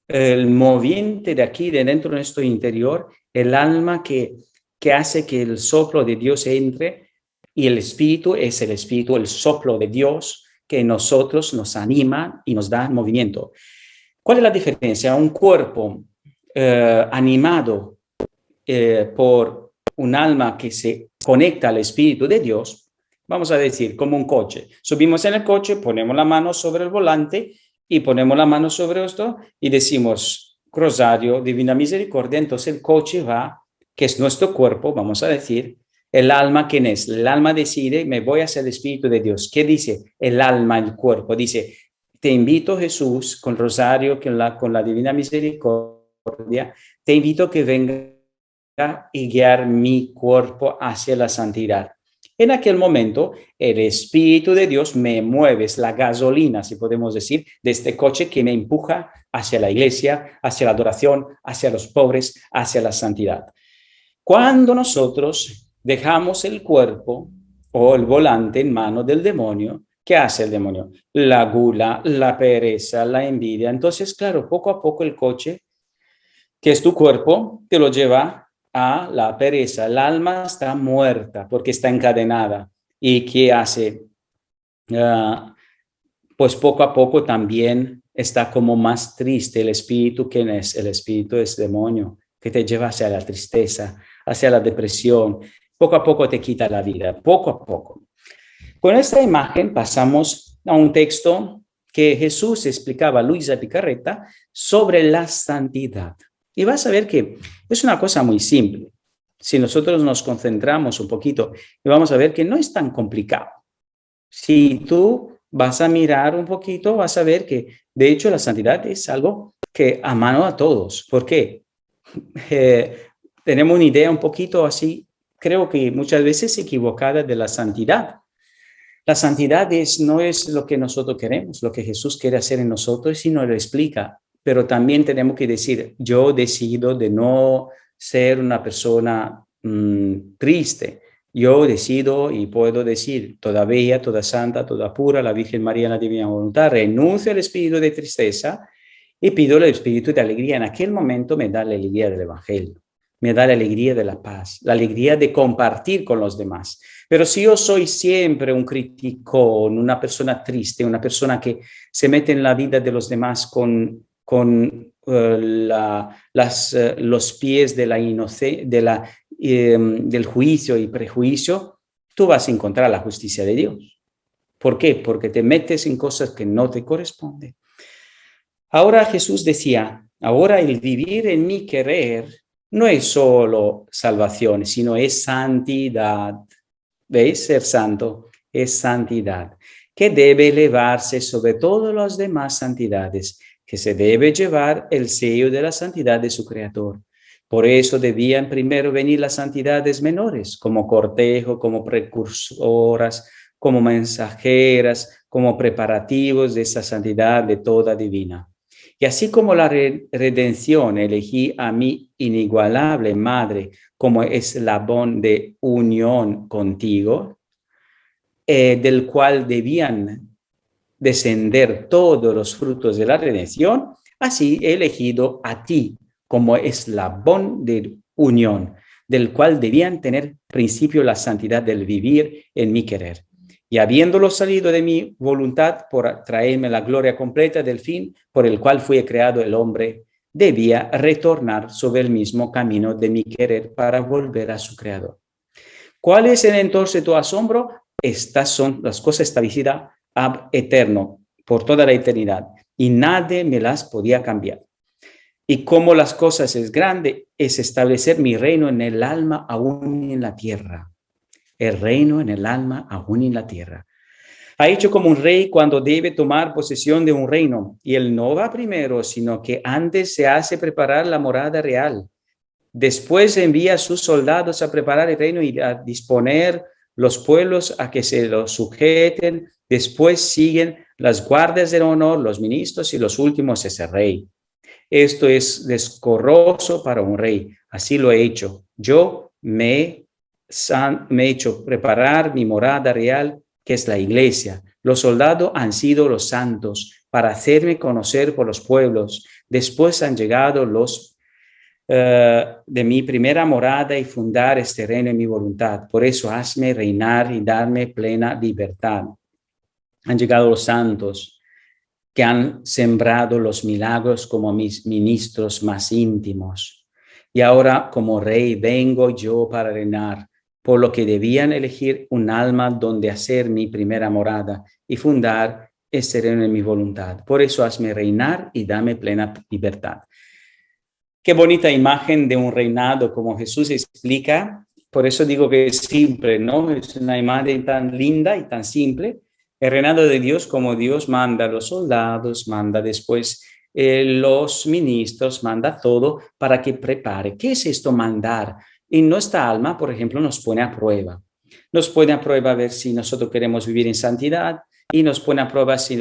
el moviente de aquí, de dentro de nuestro interior, el alma que hace que el soplo de Dios entre, y el espíritu es el espíritu, el soplo de Dios que en nosotros nos anima y nos da movimiento. ¿Cuál es la diferencia? Un cuerpo animado por un alma que se conecta al espíritu de Dios, vamos a decir, como un coche. Subimos en el coche, ponemos la mano sobre el volante y ponemos la mano sobre esto y decimos, Rosario, Divina Misericordia, entonces el coche va, que es nuestro cuerpo, vamos a decir, el alma, ¿quién es? El alma decide, me voy hacia el Espíritu de Dios. ¿Qué dice el alma, el cuerpo? Dice, te invito, Jesús, con Rosario, con la Divina Misericordia, te invito a que venga y guiar mi cuerpo hacia la santidad. En aquel momento, el Espíritu de Dios me mueve, es la gasolina, si podemos decir, de este coche que me empuja hacia la iglesia, hacia la adoración, hacia los pobres, hacia la santidad. Cuando nosotros dejamos el cuerpo o el volante en manos del demonio, ¿qué hace el demonio? La gula, la pereza, la envidia. Entonces, claro, poco a poco el coche, que es tu cuerpo, te lo lleva a la pereza. El alma está muerta porque está encadenada. ¿Y qué hace? Pues poco a poco también está como más triste el espíritu. ¿Quién es? El espíritu es demonio, que te lleva hacia la tristeza, hacia la depresión. Poco a poco te quita la vida, poco a poco. Con esta imagen pasamos a un texto que Jesús explicaba a Luisa Picarreta sobre la santidad. Y vas a ver que es una cosa muy simple. Si nosotros nos concentramos un poquito, y vamos a ver que no es tan complicado. Si tú vas a mirar un poquito, vas a ver que, de hecho, la santidad es algo que a mano a todos. ¿Por qué? Tenemos una idea un poquito así, creo que muchas veces equivocada de la santidad. La santidad no es lo que nosotros queremos, lo que Jesús quiere hacer en nosotros y nos lo explica. Pero también tenemos que decir, yo decido de no ser una persona triste. Yo decido y puedo decir, toda bella, toda santa, toda pura, la Virgen María en la divina voluntad, renuncio al espíritu de tristeza y pido el espíritu de alegría. En aquel momento me da la alegría del Evangelio, me da la alegría de la paz, la alegría de compartir con los demás. Pero si yo soy siempre un criticón, una persona triste, una persona que se mete en la vida de los demás con los pies de la del juicio y prejuicio, tú vas a encontrar la justicia de Dios. ¿Por qué? Porque te metes en cosas que no te corresponden. Ahora Jesús decía, ahora el vivir en mi querer no es solo salvación, sino es santidad. ¿Veis? Ser santo es santidad, que debe elevarse sobre todas las demás santidades, que se debe llevar el sello de la santidad de su Creador. Por eso debían primero venir las santidades menores, como cortejo, como precursoras, como mensajeras, como preparativos de esa santidad de toda divina. Y así como la redención elegí a mi inigualable Madre como eslabón de unión contigo, del cual debían descender todos los frutos de la redención, así he elegido a ti como eslabón de unión, del cual debían tener principio la santidad del vivir en mi querer. Y habiéndolo salido de mi voluntad por traerme la gloria completa del fin por el cual fue creado el hombre, debía retornar sobre el mismo camino de mi querer para volver a su Creador. ¿Cuál es entonces tu asombro? Estas son las cosas establecidas ab eterno, por toda la eternidad, y nadie me las podía cambiar. Y como las cosas es grande, es establecer mi reino en el alma, aún en la tierra. El reino en el alma, aún en la tierra. Ha hecho como un rey cuando debe tomar posesión de un reino, y él no va primero, sino que antes se hace preparar la morada real. Después envía a sus soldados a preparar el reino y a disponer los pueblos a que se lo sujeten. Después siguen las guardias del honor, los ministros y los últimos es el rey. Esto es descorroso para un rey. Así lo he hecho. Yo me he hecho preparar mi morada real, que es la iglesia. Los soldados han sido los santos para hacerme conocer por los pueblos. Después han llegado los de mi primera morada y fundar este reino en mi voluntad. Por eso hazme reinar y darme plena libertad. Han llegado los santos que han sembrado los milagros como mis ministros más íntimos. Y ahora como rey vengo yo para reinar, por lo que debían elegir un alma donde hacer mi primera morada y fundar este reino en mi voluntad. Por eso hazme reinar y dame plena libertad. Qué bonita imagen de un reinado, como Jesús explica. Por eso digo que es simple, ¿no? Es una imagen tan linda y tan simple. El reinado de Dios, como Dios manda a los soldados, manda después los ministros, manda todo para que prepare. ¿Qué es esto mandar? En nuestra alma, por ejemplo, nos pone a prueba. Nos pone a prueba a ver si nosotros queremos vivir en santidad y nos pone a prueba si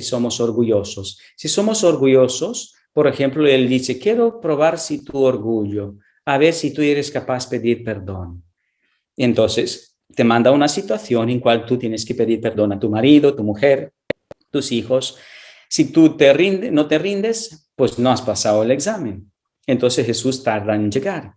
somos orgullosos. Si somos orgullosos, por ejemplo, él dice, quiero probar si tu orgullo, a ver si tú eres capaz de pedir perdón. Entonces, te manda una situación en cual tú tienes que pedir perdón a tu marido, tu mujer, tus hijos. Si tú no te rindes, pues no has pasado el examen. Entonces Jesús tarda en llegar.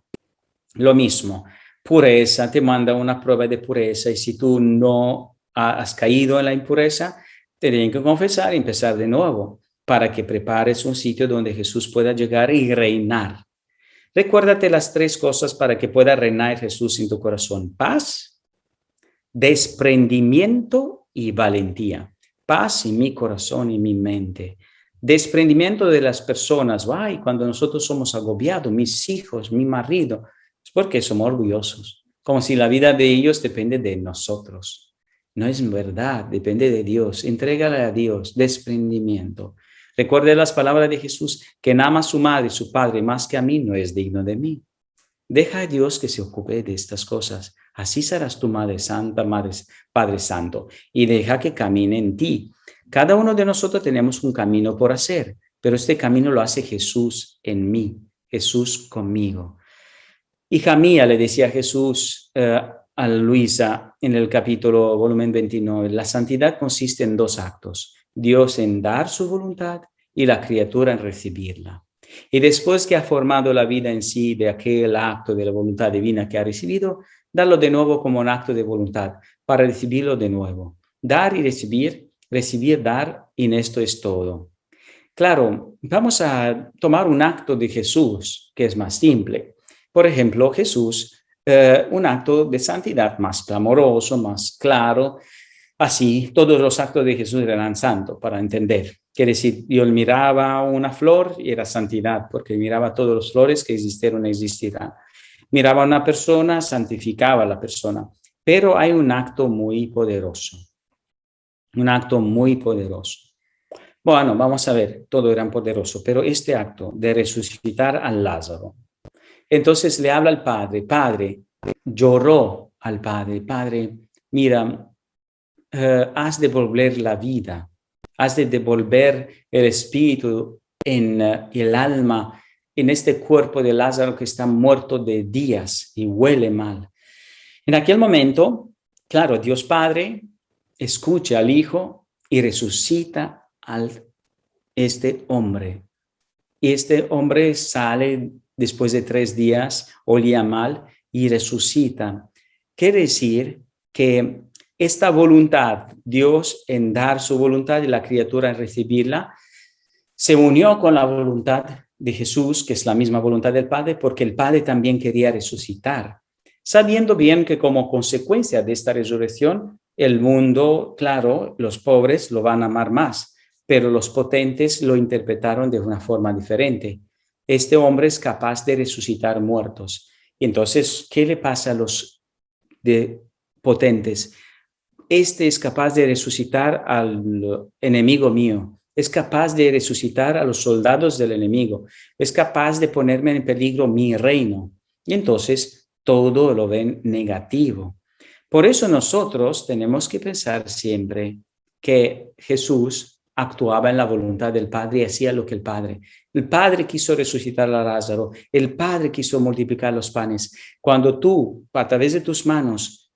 Lo mismo, pureza, te manda una prueba de pureza y si tú no has caído en la impureza, te tienen que confesar y empezar de nuevo para que prepares un sitio donde Jesús pueda llegar y reinar. Recuérdate las 3 cosas para que pueda reinar Jesús en tu corazón: paz, desprendimiento y valentía. Paz en mi corazón y mi mente. Desprendimiento de las personas. Ay, cuando nosotros somos agobiados, mis hijos, mi marido, es porque somos orgullosos, como si la vida de ellos depende de nosotros. No es verdad, depende de Dios. Entrégale a Dios, desprendimiento. Recuerde las palabras de Jesús: quien ama a su madre y su padre más que a mí no es digno de mí. Deja a Dios que se ocupe de estas cosas. Así serás tu Madre Santa, Padre Santo, y deja que camine en ti. Cada uno de nosotros tenemos un camino por hacer, pero este camino lo hace Jesús en mí, Jesús conmigo. Hija mía, le decía Jesús a Luisa en el capítulo volumen 29, la santidad consiste en 2 actos: Dios en dar su voluntad y la criatura en recibirla. Y después que ha formado la vida en sí de aquel acto de la voluntad divina que ha recibido, darlo de nuevo como un acto de voluntad para recibirlo de nuevo. Dar y recibir, dar, y en esto es todo. Claro, vamos a tomar un acto de Jesús que es más simple. Por ejemplo, Jesús, un acto de santidad más clamoroso, más claro. Así, todos los actos de Jesús eran santos, para entender. Quiere decir, yo miraba una flor y era santidad, porque miraba todas las flores que existieron y existirán. Miraba a una persona, santificaba a la persona. Pero hay un acto muy poderoso. Un acto muy poderoso. Bueno, vamos a ver, todo era poderoso, pero este acto de resucitar a Lázaro. Entonces le habla al Padre. Padre, lloró al Padre. Padre, mira, has de devolver la vida, has de devolver el espíritu en el alma, en este cuerpo de Lázaro que está muerto de días y huele mal. En aquel momento, claro, Dios Padre escucha al Hijo y resucita a este hombre. Y este hombre sale después de 3 días, olía mal y resucita. Quiere decir que esta voluntad, Dios en dar su voluntad y la criatura en recibirla, se unió con la voluntad de Jesús, que es la misma voluntad del Padre, porque el Padre también quería resucitar, sabiendo bien que como consecuencia de esta resurrección, el mundo, claro, los pobres lo van a amar más, pero los potentes lo interpretaron de una forma diferente. Este hombre es capaz de resucitar muertos. Y entonces, ¿qué le pasa a los potentes? Este es capaz de resucitar al enemigo mío, es capaz de resucitar a los soldados del enemigo, es capaz de ponerme en peligro mi reino. Y entonces todo lo ven negativo. Por eso nosotros tenemos que pensar siempre que Jesús actuaba en la voluntad del Padre y hacía lo que el Padre quiso resucitar a Lázaro, el Padre quiso multiplicar los panes. Cuando tú, a través de tus manos,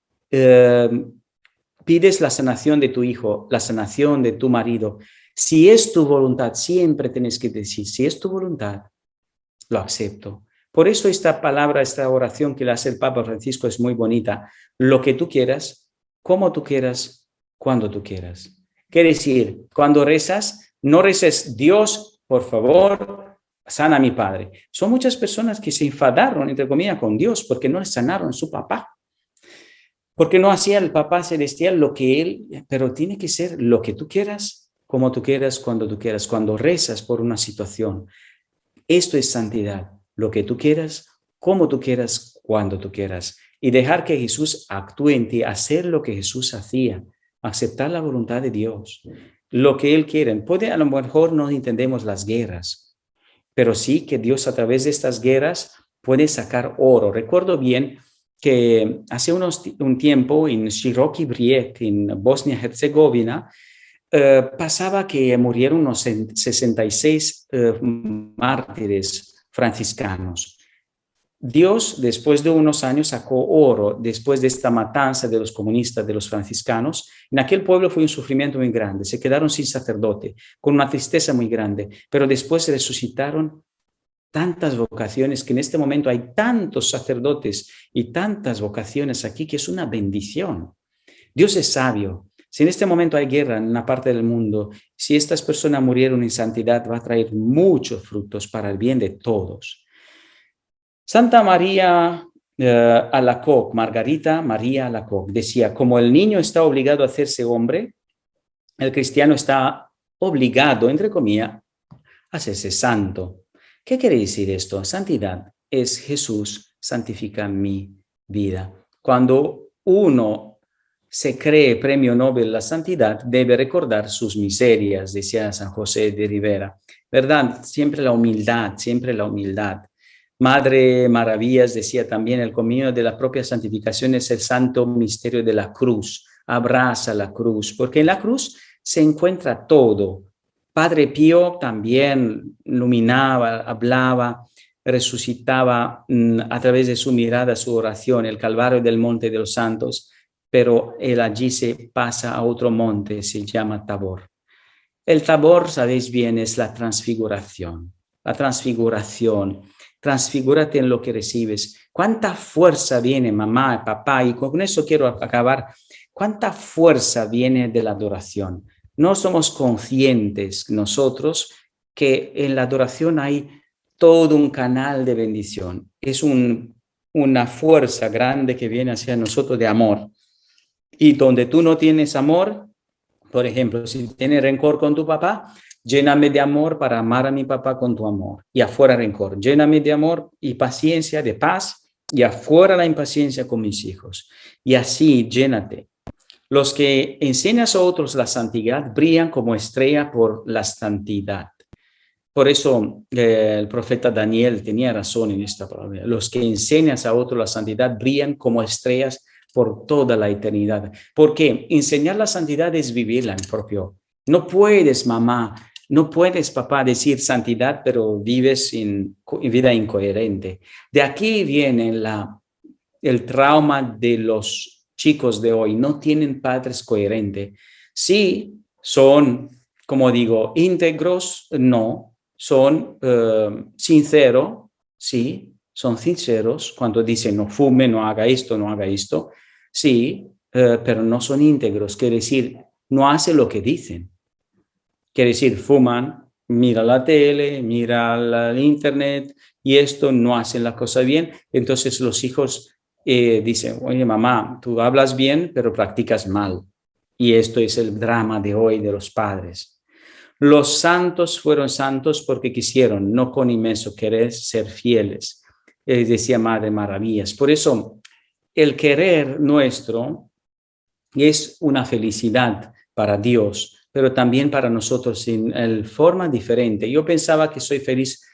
pides la sanación de tu hijo, la sanación de tu marido, si es tu voluntad, siempre tienes que decir, si es tu voluntad, lo acepto. Por eso esta palabra, esta oración que le hace el Papa Francisco es muy bonita. Lo que tú quieras, como tú quieras, cuando tú quieras. Quiere decir, cuando rezas, no reces, Dios, por favor, sana a mi padre. Son muchas personas que se enfadaron, entre comillas, con Dios porque no le sanaron a su papá. Porque no hacía el Papá Celestial lo que él, pero tiene que ser lo que tú quieras, como tú quieras, cuando rezas por una situación. Esto es santidad, lo que tú quieras, como tú quieras, cuando tú quieras. Y dejar que Jesús actúe en ti, hacer lo que Jesús hacía, aceptar la voluntad de Dios, lo que Él quiere. A lo mejor no entendemos las guerras, pero sí que Dios a través de estas guerras puede sacar oro. Recuerdo bien que hace un tiempo en Široki Brijeg, en Bosnia-Herzegovina, pasaba que murieron unos 66 mártires franciscanos. Dios, después de unos años, sacó oro después de esta matanza de los comunistas, de los franciscanos. En aquel pueblo fue un sufrimiento muy grande. Se quedaron sin sacerdote, con una tristeza muy grande. Pero después se resucitaron tantas vocaciones, que en este momento hay tantos sacerdotes y tantas vocaciones aquí, que es una bendición. Dios es sabio. Si en este momento hay guerra en una parte del mundo, si estas personas murieron en santidad, va a traer muchos frutos para el bien de todos. Santa María Alacoque, Margarita María Alacoque, decía: como el niño está obligado a hacerse hombre, el cristiano está obligado, entre comillas, a hacerse santo. ¿Qué quiere decir esto? Santidad es Jesús santifica mi vida. Cuando uno se cree premio Nobel la santidad, debe recordar sus miserias, decía San José de Rivera. ¿Verdad? Siempre la humildad, siempre la humildad. Madre Maravillas decía también: el camino de la propia santificación es el santo misterio de la cruz. Abraza la cruz, porque en la cruz se encuentra todo. Padre Pío también iluminaba, hablaba, resucitaba a través de su mirada, su oración, el Calvario del Monte de los Santos, pero él allí se pasa a otro monte, se llama Tabor. El Tabor, sabéis bien, es la transfiguración. La transfiguración. Transfigúrate en lo que recibes. ¿Cuánta fuerza viene, mamá, papá? Y con eso quiero acabar. ¿Cuánta fuerza viene de la adoración? No somos conscientes nosotros que en la adoración hay todo un canal de bendición. Es una fuerza grande que viene hacia nosotros de amor. Y donde tú no tienes amor, por ejemplo, si tienes rencor con tu papá, lléname de amor para amar a mi papá con tu amor. Y afuera rencor. Lléname de amor y paciencia, de paz, y afuera la impaciencia con mis hijos. Y así llénate. Los que enseñas a otros la santidad brillan como estrella por la santidad. Por eso el profeta Daniel tenía razón en esta palabra. Los que enseñas a otros la santidad brillan como estrellas por toda la eternidad. Porque enseñar la santidad es vivirla en propio. No puedes, mamá, no puedes, papá, decir santidad, pero vives en vida incoherente. De aquí viene el trauma de los chicos de hoy. No tienen padres coherentes. Sí, son, como digo, íntegros, no. Son sinceros, sí, son sinceros cuando dicen no fume, no haga esto, no haga esto. Sí, pero no son íntegros. Quiere decir, no hacen lo que dicen. Quiere decir, fuman, mira la tele, mira el internet y esto, no hacen la cosa bien. Entonces los hijos dicen: oye, mamá, tú hablas bien, pero practicas mal. Y esto es el drama de hoy de los padres. Los santos fueron santos porque quisieron, no con inmenso querer, ser fieles. Decía Madre Maravillas. Por eso, el querer nuestro es una felicidad para Dios, pero también para nosotros en forma diferente. Yo pensaba que soy feliz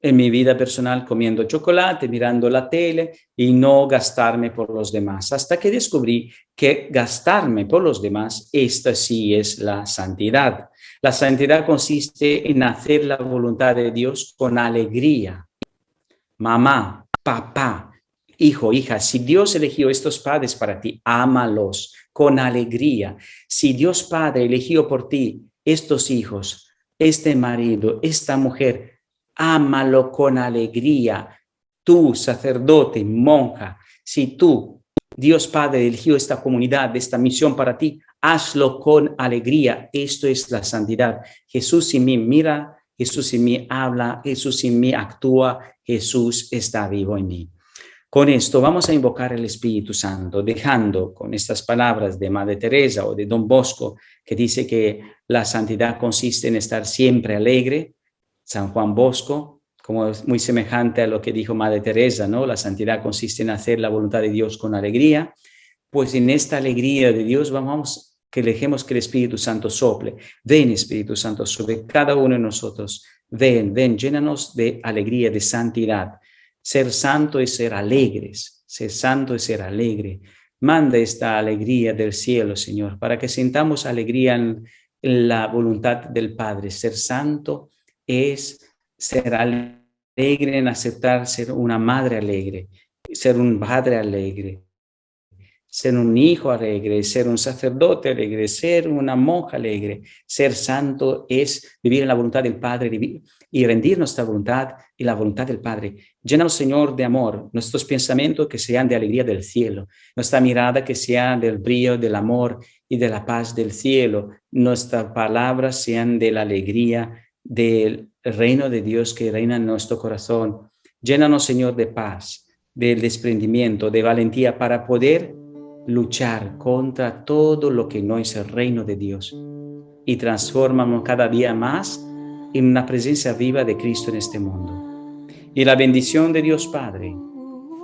en mi vida personal comiendo chocolate, mirando la tele y no gastarme por los demás, hasta que descubrí que gastarme por los demás, esta sí es la santidad. La santidad consiste en hacer la voluntad de Dios con alegría. Mamá, papá, hijo, hija, si Dios eligió estos padres para ti, ámalos con alegría. Si Dios Padre eligió por ti estos hijos, este marido, esta mujer, ámalo con alegría. Tú, sacerdote, monja, si tú, Dios Padre, eligió esta comunidad, esta misión para ti, hazlo con alegría. Esto es la santidad. Jesús en mí mira, Jesús en mí habla, Jesús en mí actúa, Jesús está vivo en mí. Con esto vamos a invocar el Espíritu Santo, dejando con estas palabras de Madre Teresa o de Don Bosco, que dice que la santidad consiste en estar siempre alegre. San Juan Bosco, como es muy semejante a lo que dijo Madre Teresa, ¿no? La santidad consiste en hacer la voluntad de Dios con alegría. Pues en esta alegría de Dios vamos que dejemos que el Espíritu Santo sople. Ven, Espíritu Santo, sobre cada uno de nosotros. Ven, ven, llénanos de alegría, de santidad. Ser santo es ser alegres. Ser santo es ser alegre. Manda esta alegría del cielo, Señor, para que sintamos alegría en la voluntad del Padre. Ser santo es ser alegre en aceptar ser una madre alegre, ser un padre alegre, ser un hijo alegre, ser un sacerdote alegre, ser una monja alegre. Ser santo es vivir en la voluntad del Padre y rendir nuestra voluntad y la voluntad del Padre. Llénanos, Señor, de amor, nuestros pensamientos que sean de alegría del cielo, nuestra mirada que sea del brillo, del amor y de la paz del cielo, nuestras palabras sean de la alegría del reino de Dios que reina en nuestro corazón. Llénanos, Señor, de paz, de desprendimiento, de valentía para poder luchar contra todo lo que no es el reino de Dios y transformamos cada día más en una presencia viva de Cristo en este mundo. Y la bendición de Dios Padre,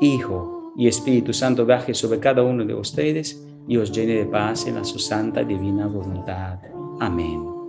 Hijo y Espíritu Santo baje sobre cada uno de ustedes y os llene de paz en la su santa y divina voluntad. Amén.